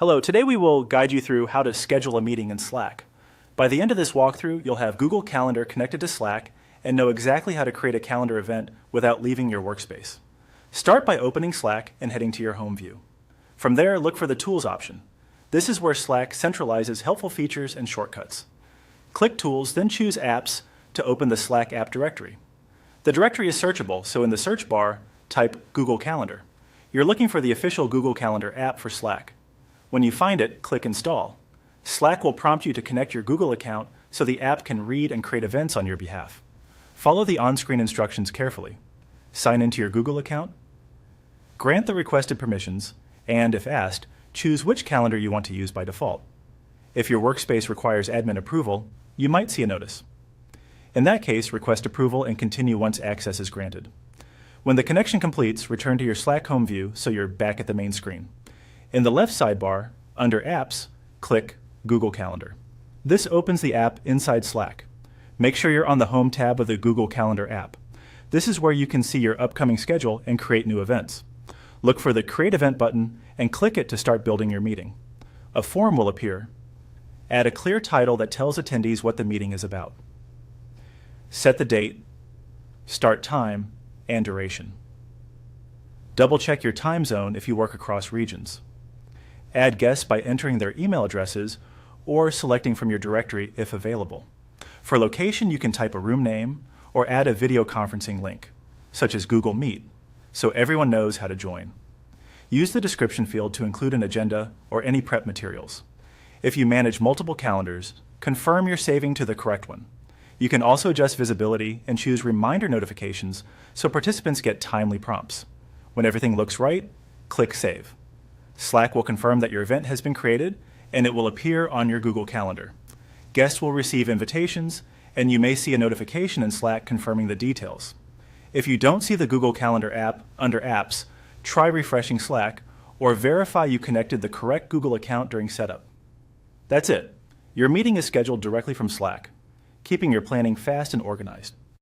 Hello, today we will guide you through how to schedule a meeting in Slack. By the end of this walkthrough, you'll have Google Calendar connected to Slack and know exactly how to create a calendar event without leaving your workspace. Start by opening Slack and heading to your home view. From there, look for the Tools option. This is where Slack centralizes helpful features and shortcuts. Click Tools, then choose Apps to open the Slack app directory. The directory is searchable, so in the search bar, type Google Calendar. You're looking for the official Google Calendar app for Slack. When you find it, click Install. Slack will prompt you to connect your Google account so the app can read and create events on your behalf. Follow the on-screen instructions carefully. Sign into your Google account, grant the requested permissions, and, if asked, choose which calendar you want to use by default. If your workspace requires admin approval, you might see a notice. In that case, request approval and continue once access is granted. When the connection completes, return to your Slack home view so you're back at the main screen. In the left sidebar, under Apps, click Google Calendar. This opens the app inside Slack. Make sure you're on the Home tab of the Google Calendar app. This is where you can see your upcoming schedule and create new events. Look for the Create Event button and click it to start building your meeting. A form will appear. Add a clear title that tells attendees what the meeting is about. Set the date, start time, and duration. Double-check your time zone if you work across regions. Add guests by entering their email addresses or selecting from your directory if available. For location, you can type a room name or add a video conferencing link, such as Google Meet, so everyone knows how to join. Use the description field to include an agenda or any prep materials. If you manage multiple calendars, confirm you're saving to the correct one. You can also adjust visibility and choose reminder notifications so participants get timely prompts. When everything looks right, click Save. Slack will confirm that your event has been created and it will appear on your Google Calendar. Guests will receive invitations and you may see a notification in Slack confirming the details. If you don't see the Google Calendar app under Apps, try refreshing Slack or verify you connected the correct Google account during setup. That's it. Your meeting is scheduled directly from Slack, keeping your planning fast and organized.